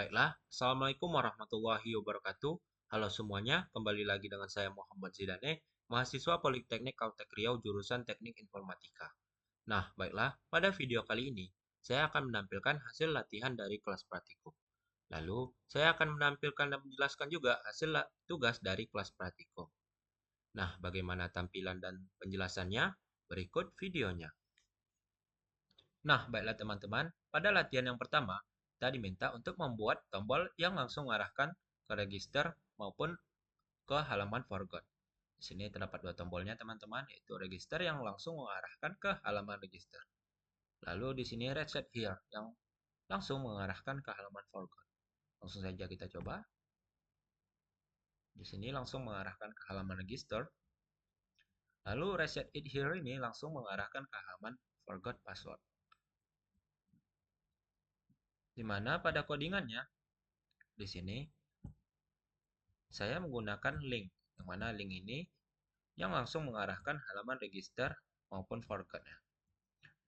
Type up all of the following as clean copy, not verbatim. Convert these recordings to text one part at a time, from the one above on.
Baiklah, Assalamualaikum warahmatullahi wabarakatuh. Halo semuanya, kembali lagi dengan saya Muhammad Zidane, mahasiswa Politeknik Kautek Riau jurusan Teknik Informatika. Nah, baiklah, pada video kali ini, saya akan menampilkan hasil latihan dari kelas praktikum. Lalu, saya akan menampilkan dan menjelaskan juga hasil tugas dari kelas praktikum. Nah, bagaimana tampilan dan penjelasannya? Berikut videonya. Nah, baiklah teman-teman, pada latihan yang pertama, kita diminta untuk membuat tombol yang langsung mengarahkan ke register maupun ke halaman forgot. Di sini terdapat dua tombolnya teman-teman, yaitu register yang langsung mengarahkan ke halaman register. Lalu di sini reset here yang langsung mengarahkan ke halaman forgot. Langsung saja kita coba. Di sini langsung mengarahkan ke halaman register. Lalu reset it here ini langsung mengarahkan ke halaman forgot password. Di mana pada codingannya di sini saya menggunakan link, yang mana link ini yang langsung mengarahkan halaman register maupun forgot-nya.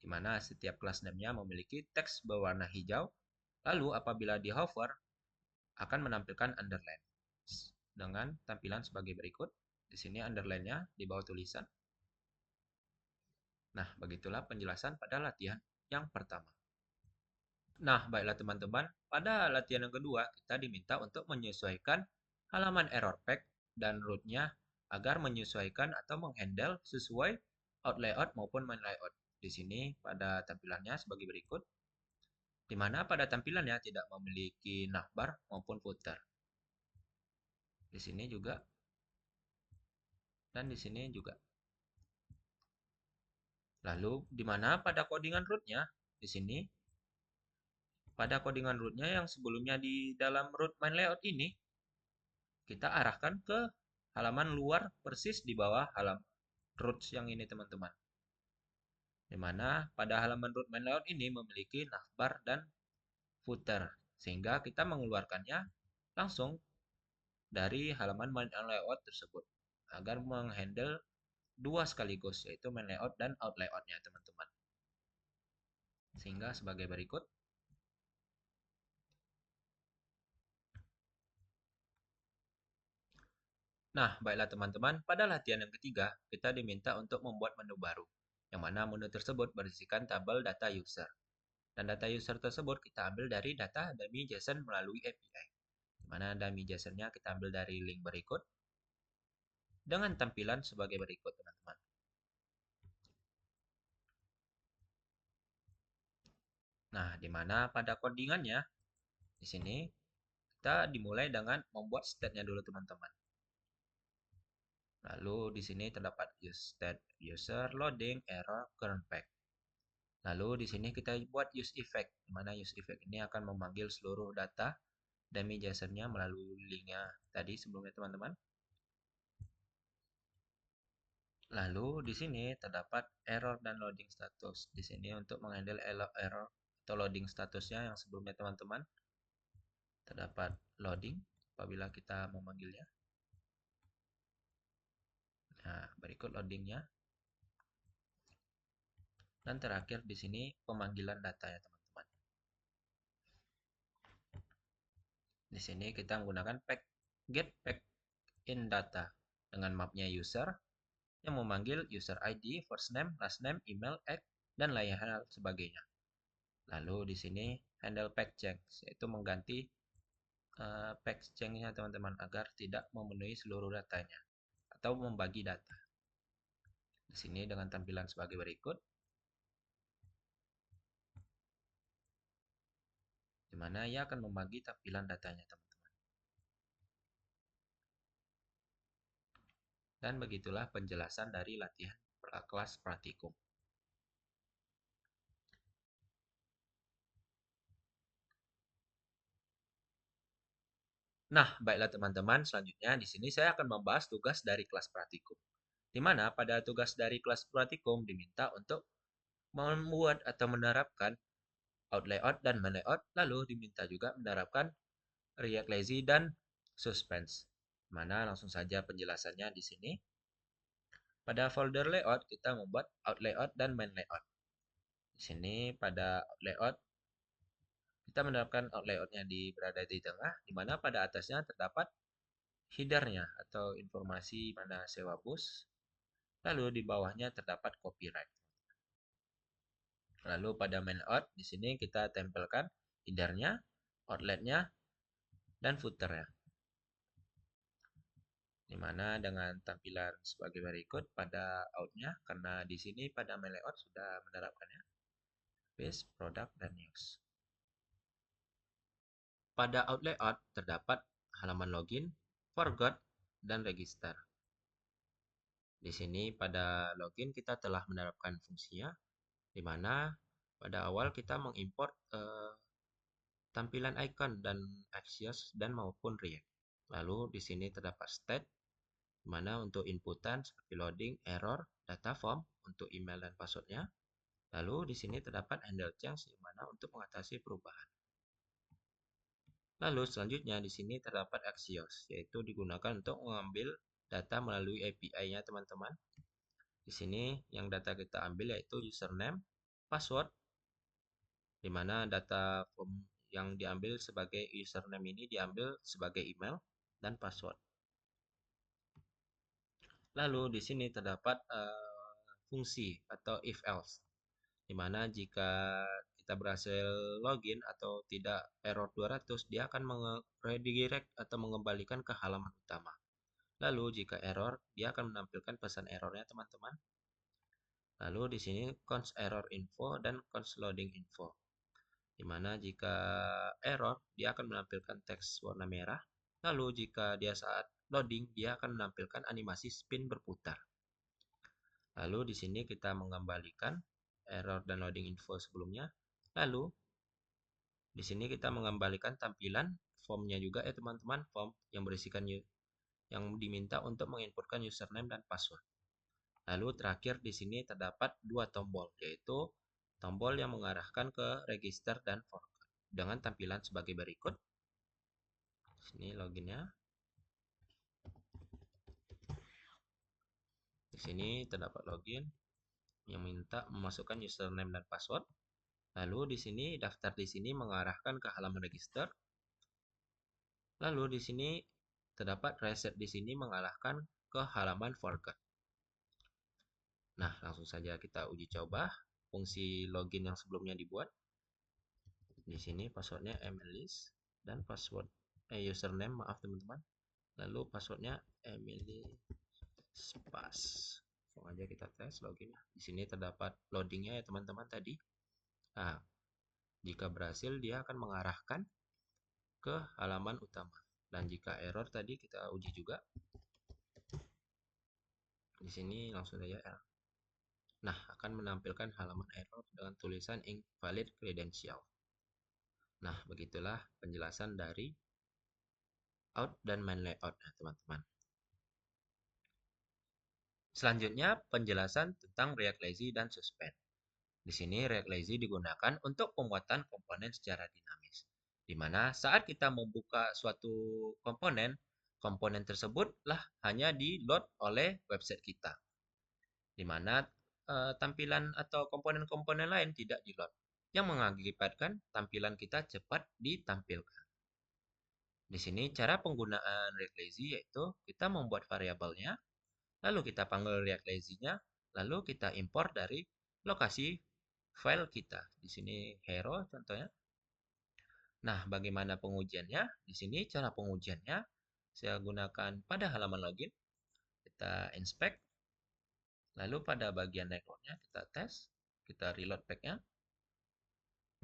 Di mana setiap class name-nya memiliki teks berwarna hijau, lalu apabila di hover akan menampilkan underline dengan tampilan sebagai berikut. Di sini underline-nya di bawah tulisan. Nah, begitulah penjelasan pada latihan yang pertama. Nah, baiklah teman-teman, pada latihan yang kedua kita diminta untuk menyesuaikan halaman error pack dan root-nya agar menyesuaikan atau menghandle sesuai out layout maupun main layout. Di sini pada tampilannya sebagai berikut, di mana pada tampilannya tidak memiliki navbar maupun footer. Di sini juga dan di sini juga. Lalu di mana pada codingan root-nya di sini pada codingan root-nya yang sebelumnya di dalam root main layout ini kita arahkan ke halaman luar persis di bawah halaman roots yang ini teman-teman. Di mana pada halaman root main layout ini memiliki navbar dan footer sehingga kita mengeluarkannya langsung dari halaman main layout tersebut agar menghandle dua sekaligus yaitu main layout dan out layout-nya teman-teman. Sehingga sebagai berikut. Nah, baiklah teman-teman, pada latihan yang ketiga, kita diminta untuk membuat menu baru, yang mana menu tersebut berisikan tabel data user. Dan data user tersebut kita ambil dari data dummy JSON melalui API. Di mana dummy JSON-nya kita ambil dari link berikut, dengan tampilan sebagai berikut, teman-teman. Nah, di mana pada codingannya, di sini, kita dimulai dengan membuat state-nya dulu, teman-teman. Lalu di sini terdapat use state user loading error current pack. Lalu di sini kita buat use effect, di mana use effect ini akan memanggil seluruh data dummy JSON-nya melalui linknya tadi sebelumnya teman-teman. Lalu di sini terdapat error dan loading status. Di sini untuk menghandle error atau loading statusnya yang sebelumnya teman-teman terdapat loading apabila kita memanggilnya. Nah, berikut loadingnya. Dan terakhir di sini pemanggilan data ya teman-teman. Di sini kita menggunakan get pack in data dengan mapnya user yang memanggil user ID, first name, last name, email, egg, dan lain hal sebagainya. Lalu di sini handle pack change, yaitu mengganti pack change-nya teman-teman agar tidak memenuhi seluruh datanya atau membagi data. Di sini dengan tampilan sebagai berikut, di mana ia akan membagi tampilan datanya teman-teman. Dan begitulah penjelasan dari latihan kelas praktikum. Nah, baiklah teman-teman, selanjutnya di sini saya akan membahas tugas dari kelas praktikum. Di mana pada tugas dari kelas praktikum diminta untuk membuat atau menerapkan out layout dan main layout, lalu diminta juga menerapkan React Lazy dan Suspense. Mana langsung saja penjelasannya di sini. Pada folder layout kita membuat out layout dan main layout. Di sini pada out layout kita menerapkan layoutnya berada di tengah, di mana pada atasnya terdapat headernya atau informasi mana sewa bus. Lalu di bawahnya terdapat copyright. Lalu pada main layout di sini kita tempelkan headernya, outletnya, dan footernya. Dimana dengan tampilan sebagai berikut pada outnya, karena di sini pada main layout sudah menerapkannya. Base, product, dan news. Pada out layout terdapat halaman login, forgot, dan register. Di sini pada login kita telah menerapkan fungsinya, di mana pada awal kita mengimport tampilan icon dan Axios dan maupun React. Lalu di sini terdapat state, di mana untuk inputan seperti loading, error, data form untuk email dan passwordnya. Lalu di sini terdapat handle change, di mana untuk mengatasi perubahan. Lalu selanjutnya di sini terdapat Axios, yaitu digunakan untuk mengambil data melalui API-nya teman-teman. Di sini yang data kita ambil yaitu username, password, di mana data form yang diambil sebagai username ini diambil sebagai email dan password. Lalu di sini terdapat fungsi atau if else, di mana jika kita berhasil login atau tidak error 200, dia akan redirect atau mengembalikan ke halaman utama. Lalu jika error, dia akan menampilkan pesan errornya teman-teman. Lalu di sini const error info dan const loading info. Di mana jika error, dia akan menampilkan teks warna merah. Lalu jika dia saat loading, dia akan menampilkan animasi spin berputar. Lalu di sini kita mengembalikan error dan loading info sebelumnya. Lalu di sini kita mengembalikan tampilan formnya juga ya teman-teman, form yang berisikan yang diminta untuk menginputkan username dan password. Lalu terakhir di sini terdapat dua tombol, yaitu tombol yang mengarahkan ke register dan forgot dengan tampilan sebagai berikut. Sini loginnya. Di sini terdapat login yang minta memasukkan username dan password. Lalu di sini daftar di sini mengarahkan ke halaman register. Lalu di sini terdapat reset di sini mengarahkan ke halaman forgot. Nah, langsung saja kita uji coba fungsi login yang sebelumnya dibuat. Di sini passwordnya emilis dan password username, maaf teman-teman. Lalu passwordnya Emily Spas. Langsung aja kita tes login. Di sini terdapat loadingnya ya teman-teman tadi. Nah, jika berhasil dia akan mengarahkan ke halaman utama. Dan jika error tadi kita uji juga. Di sini langsung saja error. Nah, akan menampilkan halaman error dengan tulisan invalid credential. Nah, begitulah penjelasan dari out dan main layout ya, teman-teman. Selanjutnya, penjelasan tentang React Lazy dan Suspend. Di sini React Lazy digunakan untuk pembuatan komponen secara dinamis. Di mana saat kita membuka suatu komponen, komponen tersebutlah hanya di-load oleh website kita. Di mana tampilan atau komponen-komponen lain tidak di-load, yang mengakibatkan tampilan kita cepat ditampilkan. Di sini cara penggunaan React Lazy yaitu kita membuat variabelnya, lalu kita panggil React Lazy-nya, lalu kita import dari lokasi file kita. Di sini hero contohnya. Nah, bagaimana pengujiannya? Di sini cara pengujiannya saya gunakan pada halaman login. Kita inspect. Lalu pada bagian networknya kita tes. Kita reload pack-nya.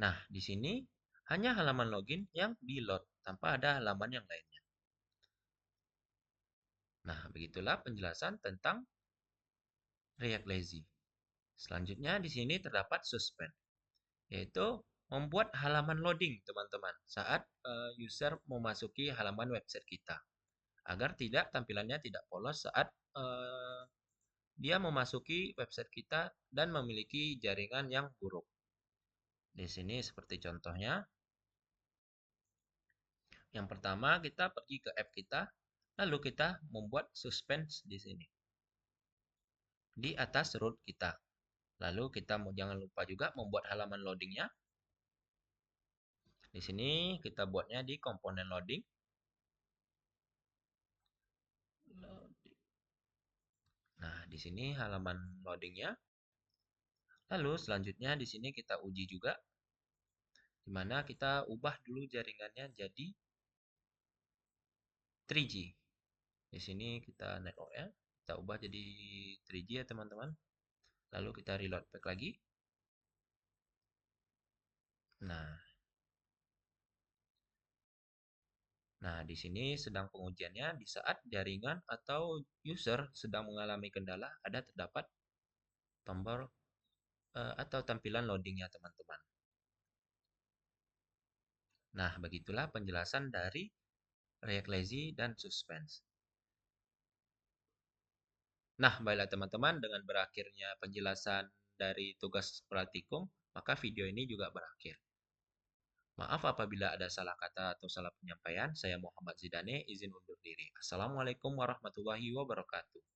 Nah, di sini hanya halaman login yang di-load tanpa ada halaman yang lainnya. Nah, begitulah penjelasan tentang React Lazy. Selanjutnya di sini terdapat suspend, yaitu membuat halaman loading teman-teman saat user memasuki halaman website kita, agar tidak tampilannya tidak polos saat dia memasuki website kita dan memiliki jaringan yang buruk. Di sini seperti contohnya, yang pertama kita pergi ke app kita, lalu kita membuat suspend di sini di atas root kita. Lalu kita jangan lupa juga membuat halaman loadingnya. Di sini kita buatnya di komponen loading. Nah, di sini halaman loadingnya. Lalu selanjutnya di sini kita uji juga, di mana kita ubah dulu jaringannya jadi 3G. Di sini kita networknya, kita ubah jadi 3G ya teman-teman. Lalu kita reload back lagi. Nah, nah di sini sedang pengujiannya di saat jaringan atau user sedang mengalami kendala, ada terdapat tombol atau tampilan loadingnya teman-teman. Nah, begitulah penjelasan dari React Lazy dan Suspense. Nah, baiklah teman-teman, dengan berakhirnya penjelasan dari tugas praktikum, maka video ini juga berakhir. Maaf apabila ada salah kata atau salah penyampaian. Saya Muhammad Zidane, izin undur diri. Assalamualaikum warahmatullahi wabarakatuh.